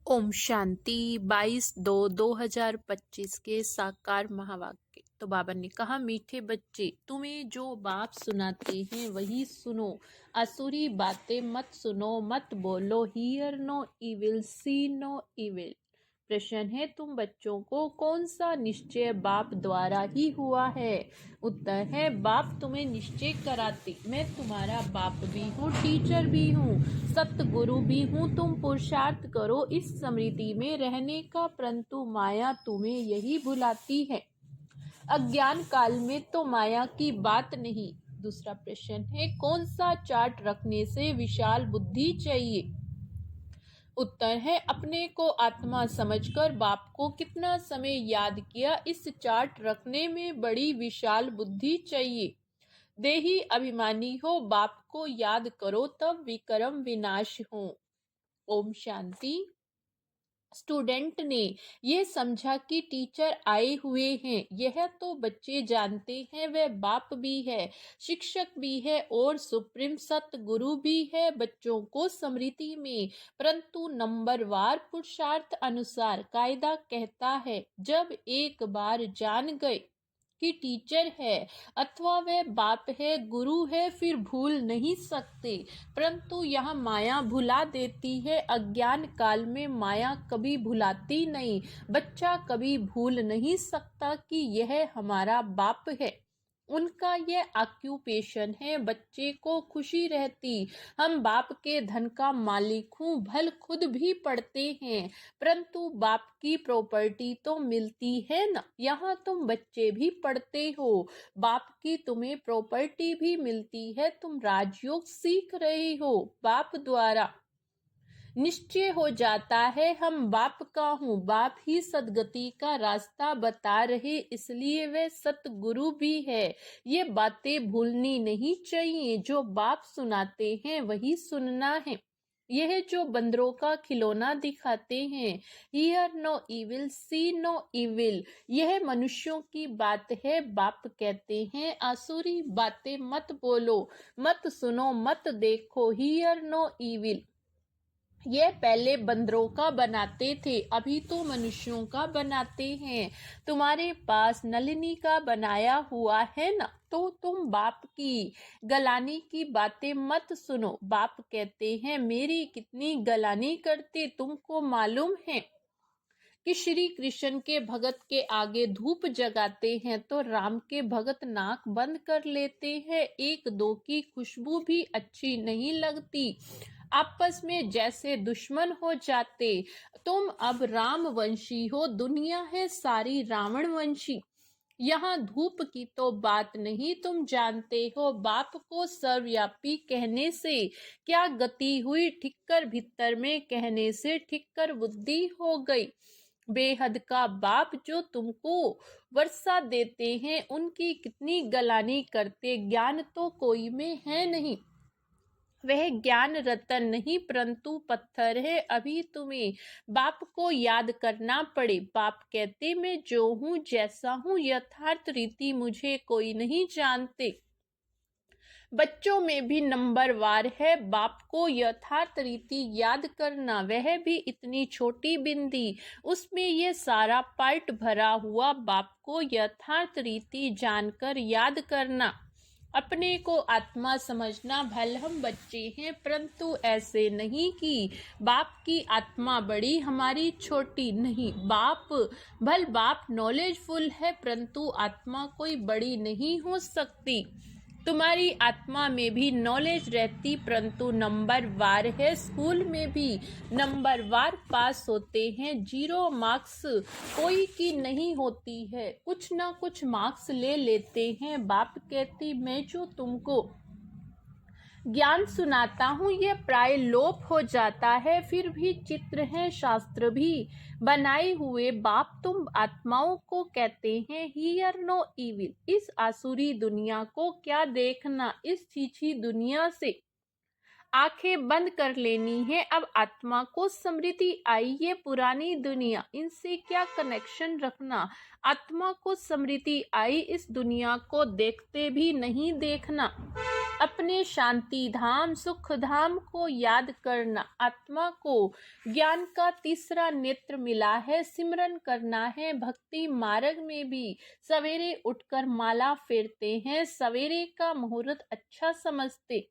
ओम शांति 22/2/2025 के साकार महावाक्य। तो बाबा ने कहा, मीठे बच्चे, तुम्हें जो बाप सुनाते हैं वही सुनो। असुरी बातें मत सुनो, मत बोलो। Hear no evil, see no evil. प्रश्न है, तुम बच्चों को कौन सा निश्चय बाप द्वारा ही हुआ है? उत्तर है, बाप तुम्हें निश्चय कराते। मैं तुम्हारा बाप भी हूँ, टीचर भी हूँ, सतगुरु भी हूँ। तुम पुरुषार्थ करो इस स्मृति में रहने का, परंतु माया तुम्हें यही भुलाती है। अज्ञान काल में तो माया की बात नहीं। दूसरा प्रश्न है, कौन सा चार्ट रखने से विशाल बुद्धि चाहिए? उत्तर है, अपने को आत्मा समझकर बाप को कितना समय याद किया, इस चार्ट रखने में बड़ी विशाल बुद्धि चाहिए। देही अभिमानी हो, बाप को याद करो, तब विक्रम विनाश हो। ओम शांति। स्टूडेंट ने यह समझा कि टीचर आए हुए हैं। यह तो बच्चे जानते हैं, वह बाप भी है, शिक्षक भी है और सुप्रीम सतगुरु भी है बच्चों को स्मृति में, परंतु नंबरवार पुरुषार्थ अनुसार। कायदा कहता है, जब एक बार जान गए कि टीचर है अथवा वह बाप है, गुरु है, फिर भूल नहीं सकते। परंतु यह माया भुला देती है। अज्ञान काल में माया कभी भुलाती नहीं। बच्चा कभी भूल नहीं सकता कि यह हमारा बाप है। उनका यह ऑक्यूपेशन है। बच्चे को खुशी रहती, हम बाप के धन का मालिक हूँ। भल खुद भी पढ़ते हैं, परंतु बाप की प्रॉपर्टी तो मिलती है न। यहाँ तुम बच्चे भी पढ़ते हो, बाप की तुम्हें प्रॉपर्टी भी मिलती है। तुम राजयोग सीख रहे हो, बाप द्वारा निश्चय हो जाता है हम बाप का हूँ। बाप ही सदगति का रास्ता बता रहे, इसलिए वे सतगुरु भी है। ये बातें भूलनी नहीं चाहिए। जो बाप सुनाते हैं वही सुनना है। यह जो बंदरों का खिलौना दिखाते हैं, hear no evil, see no evil, यह मनुष्यों की बात है। बाप कहते हैं, आसुरी बातें मत बोलो, मत सुनो, मत देखो। हियर नो इविल, ये पहले बंदरों का बनाते थे, अभी तो मनुष्यों का बनाते हैं। तुम्हारे पास नलिनी का बनाया हुआ है ना, तो तुम बाप की गलानी की बातें मत सुनो। बाप कहते हैं, मेरी कितनी गलानी करते तुमको मालूम है कि श्री कृष्ण के भगत के आगे धूप जगाते हैं तो राम के भगत नाक बंद कर लेते हैं। एक दो की खुशबू भी अच्छी नहीं लगती, आपस में जैसे दुश्मन हो जाते। तुम अब राम वंशी हो, दुनिया है सारी रावण वंशी। यहाँ धूप की तो बात नहीं, तुम जानते हो। बाप को सर्वव्यापी कहने से क्या गति हुई, ठिक्कर भीतर में कहने से ठिक्कर बुद्धि हो गई। बेहद का बाप जो तुमको वर्षा देते हैं, उनकी कितनी गलानी करते। ज्ञान तो कोई में है नहीं, वह ज्ञान रतन नहीं परंतु पत्थर है। अभी तुम्हें बाप को याद करना पड़े। बाप कहते, मैं जो हूँ जैसा हूँ, यथार्थ रीति मुझे कोई नहीं जानते। बच्चों में भी नंबरवार है बाप को यथार्थ रीति याद करना, वह भी इतनी छोटी बिंदी, उसमें ये सारा पार्ट भरा हुआ। बाप को यथार्थ रीति जानकर याद करना, अपने को आत्मा समझना। भल हम बच्चे हैं, परंतु ऐसे नहीं कि बाप की आत्मा बड़ी हमारी छोटी। नहीं, बाप नॉलेजफुल है, परंतु आत्मा कोई बड़ी नहीं हो सकती। तुम्हारी आत्मा में भी नॉलेज रहती, परंतु नंबर वार है। स्कूल में भी नंबर वार पास होते हैं, 0 मार्क्स कोई की नहीं होती है, कुछ ना कुछ मार्क्स ले लेते हैं। बाप कहती, मैं जो तुमको ज्ञान सुनाता हूँ ये प्राय लोप हो जाता है, फिर भी चित्र हैं, शास्त्र भी बनाए हुए। बाप तुम आत्माओं को कहते हैं, हियर नो इविल। इस आसुरी दुनिया को क्या देखना, इस छीछी दुनिया से आंखें बंद कर लेनी है। अब आत्मा को स्मृति आई, ये पुरानी दुनिया, इनसे क्या कनेक्शन रखना। आत्मा को स्मृति आई, इस दुनिया को देखते भी नहीं देखना। अपने शांति धाम सुख धाम को याद करना। आत्मा को ज्ञान का तीसरा नेत्र मिला है, सिमरन करना है। भक्ति मार्ग में भी सवेरे उठकर माला फेरते हैं, सवेरे का मुहूर्त अच्छा समझते।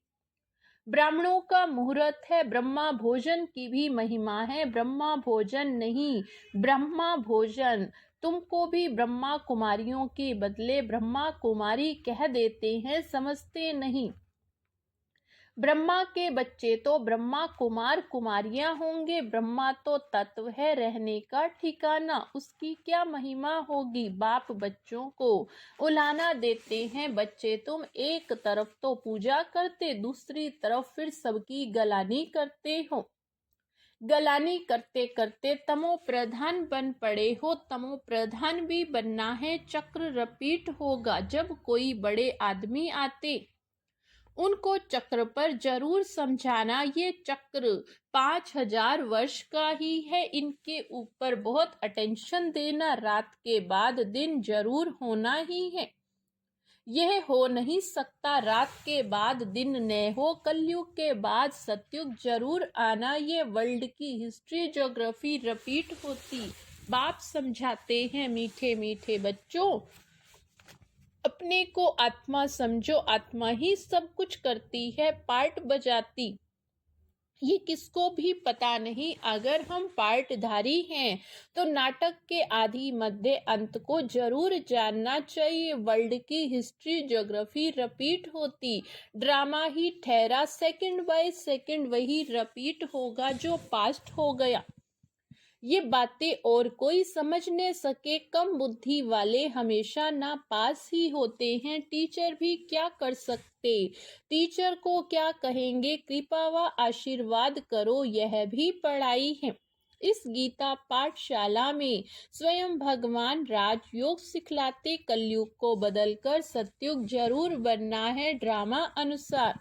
ब्राह्मणों का मुहूर्त है, ब्रह्मा भोजन की भी महिमा है। ब्रह्मा भोजन नहीं, ब्रह्मा भोजन। तुमको भी ब्रह्मा कुमारियों के बदले ब्रह्मा कुमारी कह देते हैं, समझते नहीं। ब्रह्मा के बच्चे तो ब्रह्मा कुमार कुमारियां होंगे। ब्रह्मा तो तत्व है, रहने का ठिकाना, उसकी क्या महिमा होगी। बाप बच्चों को उलाना देते हैं। बच्चे तुम एक तरफ तो पूजा करते, दूसरी तरफ फिर सबकी गलानी करते हो। गलानी करते करते तमो प्रधान बन पड़े हो। तमो प्रधान भी बनना है, चक्र रिपीट होगा। जब कोई बड़े आदमी आते, उनको चक्र पर जरूर समझाना, ये चक्र 5000 वर्ष का ही है, इनके ऊपर बहुत अटेंशन देना। रात के बाद दिन जरूर होना ही है, यह हो नहीं सकता रात के बाद दिन न हो। कलयुग के बाद सतयुग जरूर आना, ये वर्ल्ड की हिस्ट्री ज्योग्राफी रिपीट होती। बाप समझाते हैं मीठे मीठे बच्चों, अपने को आत्मा समझो, आत्मा ही सब कुछ करती है, पार्ट बजाती। ये किसको भी पता नहीं। अगर हम पार्टधारी हैं तो नाटक के आदि मध्य अंत को जरूर जानना चाहिए। वर्ल्ड की हिस्ट्री ज्योग्राफी रिपीट होती, ड्रामा ही ठहरा, सेकंड बाय सेकंड वही रिपीट होगा जो पास्ट हो गया। ये बातें और कोई समझ न सके, कम बुद्धि वाले हमेशा ना पास ही होते हैं। टीचर भी क्या कर सकते, टीचर को क्या कहेंगे। कृपा व आशीर्वाद करो, यह भी पढ़ाई है। इस गीता पाठशाला में स्वयं भगवान राजयोग सिखलाते। कलयुग को बदलकर सतयुग जरूर बनना है, ड्रामा अनुसार।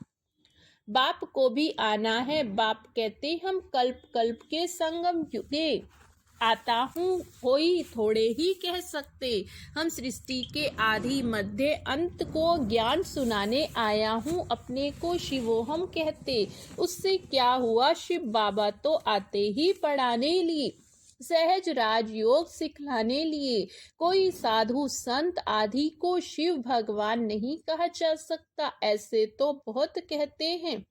बाप को भी आना है। बाप कहते हम कल्प कल्प के संगम युगे आता हूँ, कोई थोड़े ही कह सकते। हम सृष्टि के आदि मध्य अंत को ज्ञान सुनाने आया हूँ। अपने को शिवोहम कहते, उससे क्या हुआ, शिव बाबा तो आते ही पढ़ाने लिए, सहज राजयोग सिखलाने लिए। कोई साधु संत आदि को शिव भगवान नहीं कहा जा सकता। ऐसे तो बहुत कहते हैं,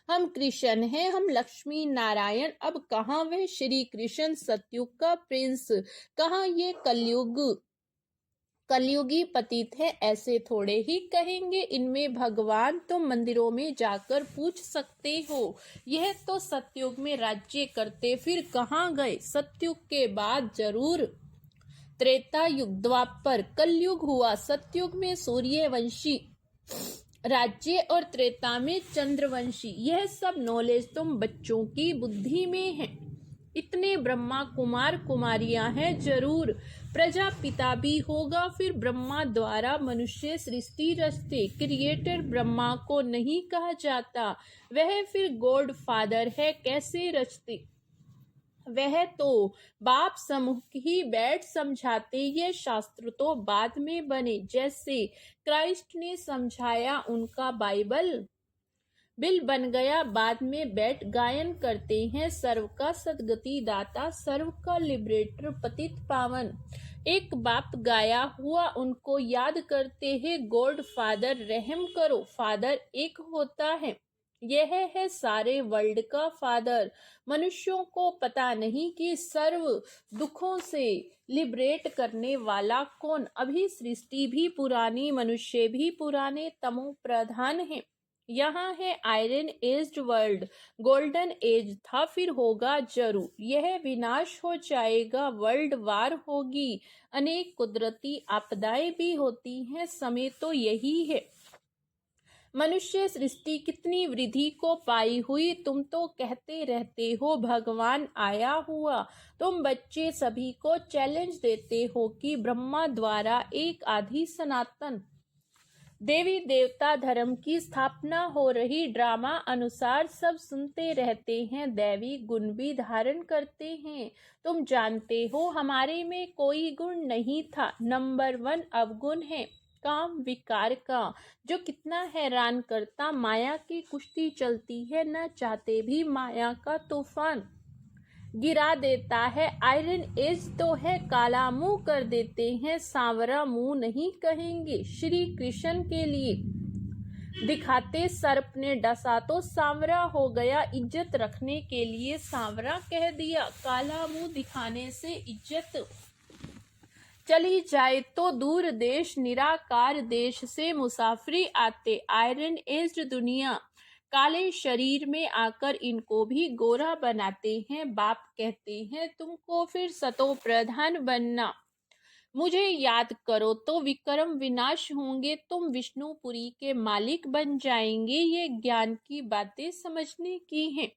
हम कृष्ण हैं, हम लक्ष्मी नारायण। अब कहाँ वह श्री कृष्ण सतयुग का प्रिंस, कहाँ ये कलयुगी पतित है, ऐसे थोड़े ही कहेंगे। इनमें भगवान तो मंदिरों में जाकर पूछ सकते हो। यह तो सतयुग में राज्य करते, फिर कहाँ गए। सतयुग के बाद जरूर त्रेता युग, द्वापर, कलयुग हुआ। सतयुग में सूर्यवंशी राज्य और त्रेता में चंद्रवंशी। यह सब नॉलेज तुम बच्चों की बुद्धि में है। इतने ब्रह्मा कुमार कुमारियां हैं, जरूर प्रजापिता भी होगा। फिर ब्रह्मा द्वारा मनुष्य सृष्टि रचते, क्रिएटर ब्रह्मा को नहीं कहा जाता। वह फिर गॉड फादर है, कैसे रचते। वह तो बाप समूह ही बैठ समझाते। ये शास्त्र तो बाद में बने, जैसे क्राइस्ट ने समझाया, उनका बाइबल बिल बन गया। बाद में बैठ गायन करते हैं, सर्व का सदगति दाता, सर्व का लिबरेटर, पतित पावन। एक बाप गाया हुआ उनको याद करते हैं, गॉड फादर रहम करो। फादर एक होता है, यह है सारे वर्ल्ड का फादर। मनुष्यों को पता नहीं कि सर्व दुखों से लिबरेट करने वाला कौन। अभी सृष्टि भी पुरानी, मनुष्य भी पुराने, तमो प्रधान है। यहाँ है iron aged world, golden age था, फिर होगा जरूर। यह विनाश हो जाएगा, वर्ल्ड वार होगी, अनेक कुदरती आपदाएं भी होती हैं। समय तो यही है। मनुष्य सृष्टि कितनी वृद्धि को पाई हुई, तुम तो कहते रहते हो भगवान आया हुआ। तुम बच्चे सभी को चैलेंज देते हो कि ब्रह्मा द्वारा एक आदि सनातन देवी देवता धर्म की स्थापना हो रही ड्रामा अनुसार सब सुनते रहते हैं, दैवी गुण भी धारण करते हैं। तुम जानते हो हमारे में कोई गुण नहीं था। नंबर 1 अवगुण है काम विकार का, जो कितना हैरान करता। माया की कुश्ती चलती है, न चाहते भी माया का तूफान गिरा देता है। आयरन एज तो है, काला मुंह कर देते हैं, सांवरा मुंह नहीं कहेंगे। श्री कृष्ण के लिए दिखाते सर्प ने डसा तो सांवरा हो गया, इज्जत रखने के लिए सांवरा कह दिया। काला मुंह दिखाने से इज्जत चली जाए तो दूर देश, निराकार देश से मुसाफरी आते। आयरन एज्ड दुनिया काले शरीर में आकर इनको भी गोरा बनाते हैं। बाप कहते हैं तुमको फिर सतो प्रधान बनना, मुझे याद करो तो विक्रम विनाश होंगे, तुम विष्णुपुरी के मालिक बन जाएंगे। ये ज्ञान की बातें समझने की हैं।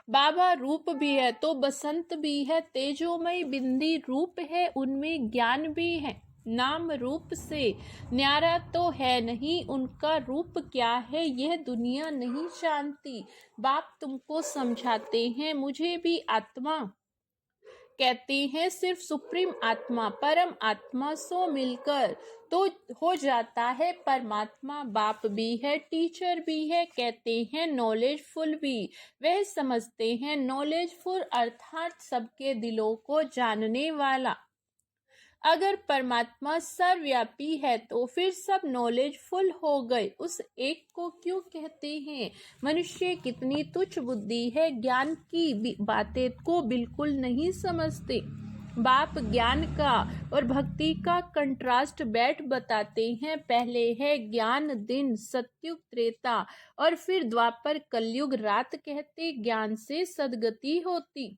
बाबा रूप भी है तो बसंत भी है, तेजोमय बिंदी रूप है, उनमें ज्ञान भी है। नाम रूप से न्यारा तो है नहीं, उनका रूप क्या है यह दुनिया नहीं जानती। बाप तुमको समझाते हैं, मुझे भी आत्मा कहते हैं, सिर्फ सुप्रीम आत्मा परम आत्मा सो मिलकर तो हो जाता है परमात्मा। बाप भी है, टीचर भी है, कहते हैं नॉलेजफुल भी। वह समझते हैं नॉलेजफुल अर्थात सबके दिलों को जानने वाला। अगर परमात्मा सर्वव्यापी है तो फिर सब नॉलेजफुल हो गए, उस एक को क्यों कहते हैं? मनुष्य कितनी तुच्छ बुद्धि है, ज्ञान की बातें को बिल्कुल नहीं समझते। बाप ज्ञान का और भक्ति का कंट्रास्ट बैठ बताते हैं। पहले है ज्ञान दिन, सतयुग त्रेता और फिर द्वापर कलयुग रात, कहते ज्ञान से सदगति होती।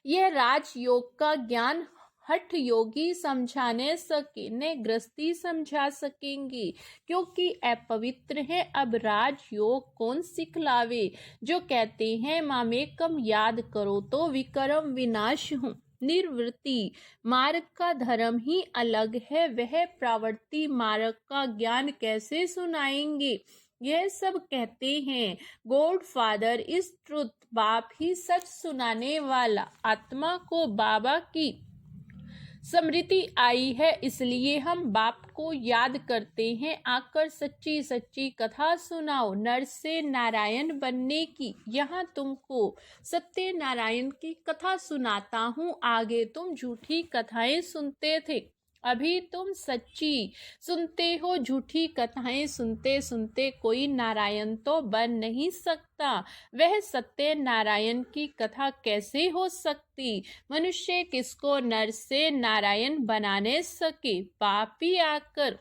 यह राजयोग का ज्ञान हठ योगी समझाने सके न गृहस्थी समझा सकेंगे, क्योंकि अपवित्र है। अब राजयोग कौन सिखलावे, जो कहते हैं मामेकम याद करो तो विक्रम विनाश हूँ। निर्वृत्ति मार्ग का धर्म ही अलग है, वह प्रवृत्ति मार्ग का ज्ञान कैसे सुनाएंगे? यह सब कहते हैं गॉड फादर इज ट्रुथ, बाप ही सच सुनाने वाला। आत्मा को बाबा की स्मृति आई है, इसलिए हम बाप को याद करते हैं। आकर सच्ची सच्ची कथा सुनाओ, नर से नारायण बनने की। यहाँ तुमको सत्य नारायण की कथा सुनाता हूँ, आगे तुम झूठी कथाएं सुनते थे, अभी तुम सच्ची सुनते हो। झूठी कथाएं सुनते सुनते कोई नारायण तो बन नहीं सकता। वह सत्य नारायण की कथा कैसे हो सकती? मनुष्य किसको नर से नारायण बनाने सके? बाप ही आकर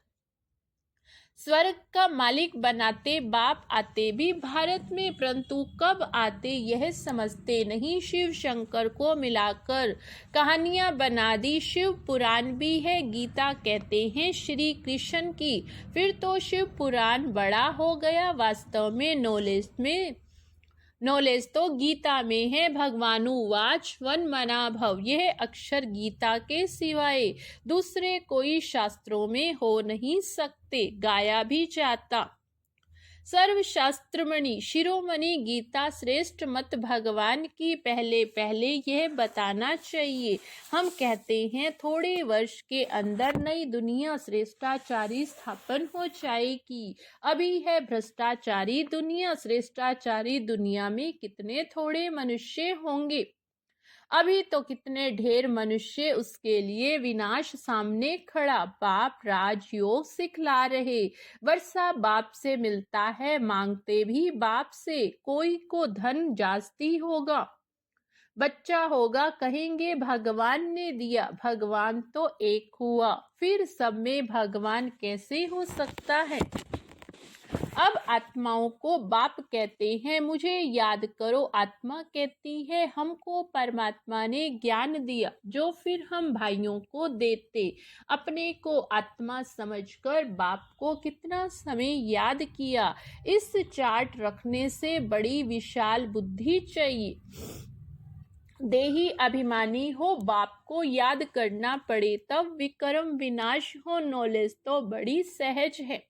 स्वर्ग का मालिक बनाते। बाप आते भी भारत में, परंतु कब आते यह समझते नहीं। शिव शंकर को मिलाकर कहानियां बना दी। शिव पुराण भी है, गीता कहते हैं श्री कृष्ण की, फिर तो शिव पुराण बड़ा हो गया। वास्तव में नॉलेज तो गीता में है। भगवानुवाच वन मना भव, यह अक्षर गीता के सिवाय दूसरे कोई शास्त्रों में हो नहीं सकते, गाया भी जाता। सर्वशास्त्रमणि शिरोमणि गीता श्रेष्ठ मत भगवान की। पहले पहले यह बताना चाहिए, हम कहते हैं थोड़े वर्ष के अंदर नई दुनिया श्रेष्ठाचारी स्थापन हो जाएगी। अभी है भ्रष्टाचारी दुनिया, श्रेष्ठाचारी दुनिया में कितने थोड़े मनुष्य होंगे। अभी तो कितने ढेर मनुष्य, उसके लिए विनाश सामने खड़ा। बाप राजयोग सिखला रहे, वर्षा बाप से मिलता है, मांगते भी बाप से। कोई को धन जास्ती होगा, बच्चा होगा, कहेंगे भगवान ने दिया। भगवान तो एक हुआ, फिर सब में भगवान कैसे हो सकता है? अब आत्माओं को बाप कहते हैं मुझे याद करो। आत्मा कहती है हमको परमात्मा ने ज्ञान दिया, जो फिर हम भाइयों को देते। अपने को आत्मा समझकर बाप को कितना समय याद किया। इस चार्ट रखने से बड़ी विशाल बुद्धि चाहिए। देही अभिमानी हो, बाप को याद करना पड़े तब विक्रम विनाश हो, नॉलेज तो बड़ी सहज है।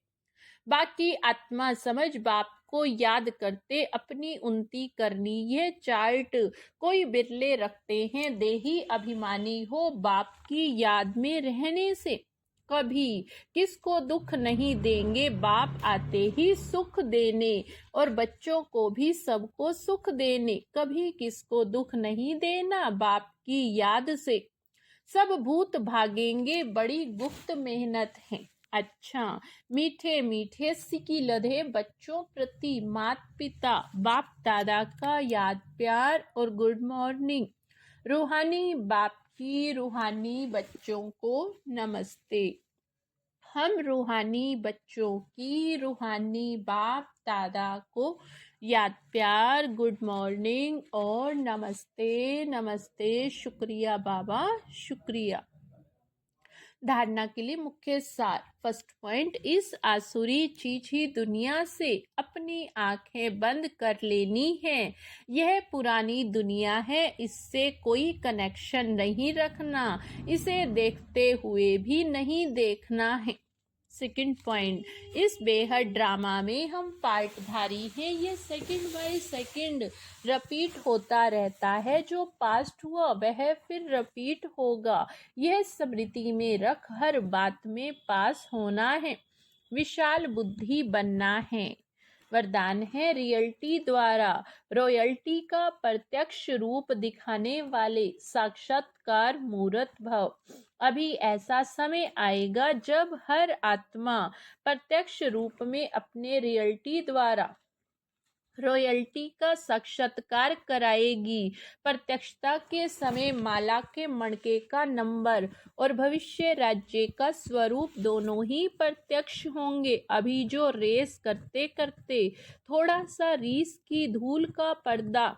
बाकी आत्मा समझ बाप को याद करते अपनी उन्नति करनी, यह चार्ट कोई बिरले रखते हैं। देही अभिमानी हो, बाप की याद में रहने से कभी किसको दुख नहीं देंगे, बाप आते ही सुख देने, और बच्चों को भी सबको सुख देने, कभी किसको दुख नहीं देना, बाप की याद से सब भूत भागेंगे, बड़ी गुप्त मेहनत है। अच्छा, मीठे मीठे सिकी लधे बच्चों प्रति मात पिता बाप दादा का याद प्यार और गुड मॉर्निंग। रूहानी बाप की रूहानी बच्चों को नमस्ते। हम रूहानी बच्चों की रूहानी बाप दादा को याद प्यार, गुड मॉर्निंग और नमस्ते नमस्ते। शुक्रिया बाबा, शुक्रिया। धारणा के लिए मुख्य सार। फर्स्ट पॉइंट, इस आसुरी चीची दुनिया से अपनी आंखें बंद कर लेनी है। यह पुरानी दुनिया है, इससे कोई कनेक्शन नहीं रखना, इसे देखते हुए भी नहीं देखना है। सेकंड पॉइंट, इस बेहद ड्रामा में हम पार्टधारी हैं। ये सेकंड बाय सेकंड रिपीट होता रहता है। जो पास्ट हुआ वह फिर रिपीट होगा। यह स्मृति में रख हर बात में पास होना है, विशाल बुद्धि बनना है। वरदान है रियलिटी द्वारा रॉयल्टी का प्रत्यक्ष रूप दिखाने वाले साक्षात्कार मूर्त भव। अभी ऐसा समय आएगा जब हर आत्मा प्रत्यक्ष रूप में अपने रियलिटी द्वारा रॉयल्टी का साक्षात्कार कराएगी। प्रत्यक्षता के समय माला के मणके का नंबर और भविष्य राज्य का स्वरूप दोनों ही प्रत्यक्ष होंगे। अभी जो रेस करते करते थोड़ा सा रीस की धूल का पर्दा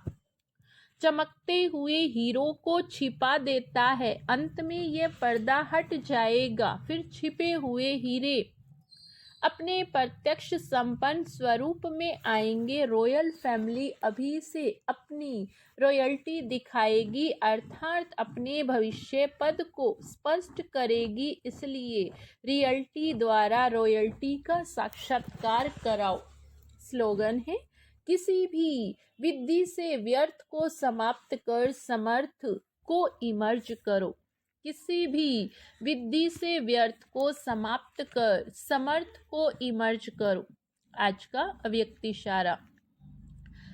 चमकते हुए हीरो को छिपा देता है, अंत में यह पर्दा हट जाएगा, फिर छिपे हुए हीरे अपने प्रत्यक्ष संपन्न स्वरूप में आएंगे। रॉयल फैमिली अभी से अपनी रॉयल्टी दिखाएगी, अर्थात अपने भविष्य पद को स्पष्ट करेगी। इसलिए रियलिटी द्वारा रॉयल्टी का साक्षात्कार कराओ। स्लोगन है, किसी भी विधि से व्यर्थ को समाप्त कर समर्थ को इमर्ज करो। किसी भी विधि से व्यर्थ को समाप्त कर समर्थ को इमर्ज करो। आज का अव्यक्त इशारा।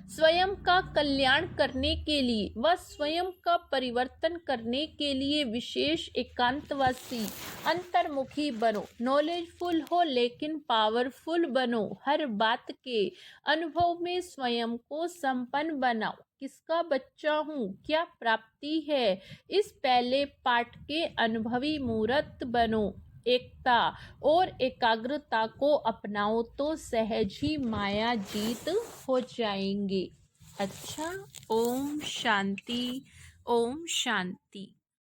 स्वयं का कल्याण करने के लिए व स्वयं का परिवर्तन करने के लिए विशेष एकांतवासी अंतर्मुखी बनो। नॉलेजफुल हो लेकिन पावरफुल बनो। हर बात के अनुभव में स्वयं को संपन्न बनाओ। किसका बच्चा हूँ, क्या प्राप्ति है, इस पहले पाठ के अनुभवी मूर्त बनो। एकता और एकाग्रता को अपनाओ तो सहज ही माया जीत हो जाएंगे। अच्छा, ओम शांति, ओम शांति।